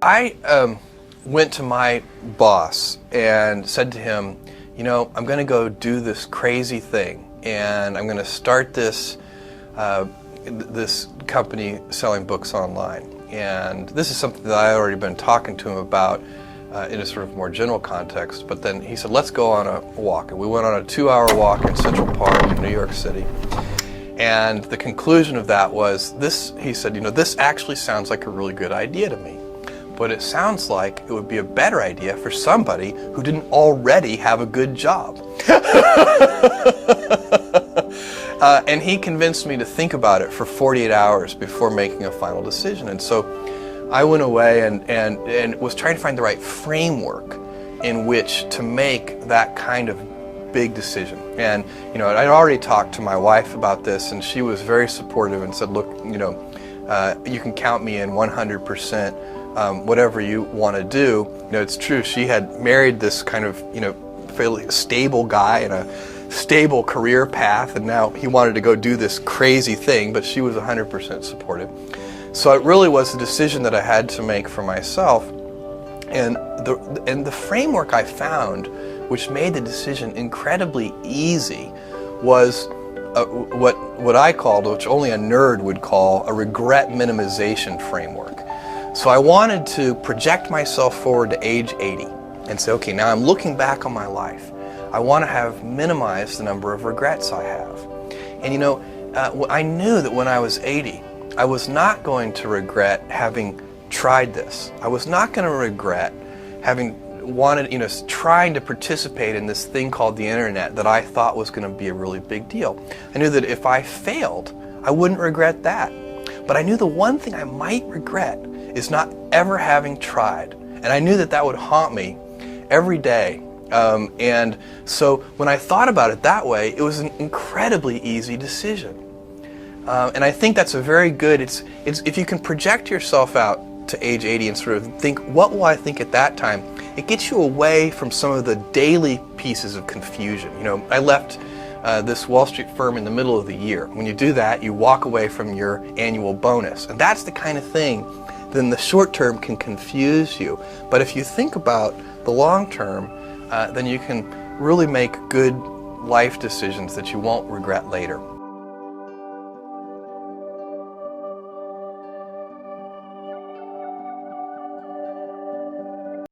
I went to my boss and said to him, you know, I'm going to go do this crazy thing, and I'm going to start this this company selling books online. And this is something that I had already been talking to him about in a sort of more general context. But then he said, let's go on a walk. And we went on a 2-hour walk in Central Park in New York City. And the conclusion of that was this. He said, you know, this actually sounds like a really good idea to me, but it sounds like it would be a better idea for somebody who didn't already have a good job. And he convinced me to think about it for 48 hours before making a final decision. And so I went away and was trying to find the right framework in which to make that kind of big decision. And you know, I'd already talked to my wife about this, and she was very supportive and said, look, you know, you can count me in 100%, whatever you want to do. You know, it's true, she had married this kind of, you know, fairly stable guy in a stable career path, and now he wanted to go do this crazy thing, but she was 100% supportive. So it really was a decision that I had to make for myself. And the framework I found, which made the decision incredibly easy, was what I called, which only a nerd would call, a regret minimization framework. So I wanted to project myself forward to age 80 and say, okay, now I'm looking back on my life. I want to have minimized the number of regrets I have. And you know, I knew that when I was 80, I was not going to regret having tried this. I was not going to regret having wanted, you know, trying to participate in this thing called the internet that I thought was going to be a really big deal. I knew that if I failed, I wouldn't regret that. But I knew the one thing I might regret is not ever having tried. And I knew that that would haunt me every day. And so when I thought about it that way, it was an incredibly easy decision. And I think that's a very good, it's if you can project yourself out to age 80 and sort of think, what will I think at that time? It gets you away from some of the daily pieces of confusion. You know, I left this Wall Street firm in the middle of the year. When you do that, you walk away from your annual bonus. And that's the kind of thing that in the short term can confuse you. But if you think about the long term, then you can really make good life decisions that you won't regret later.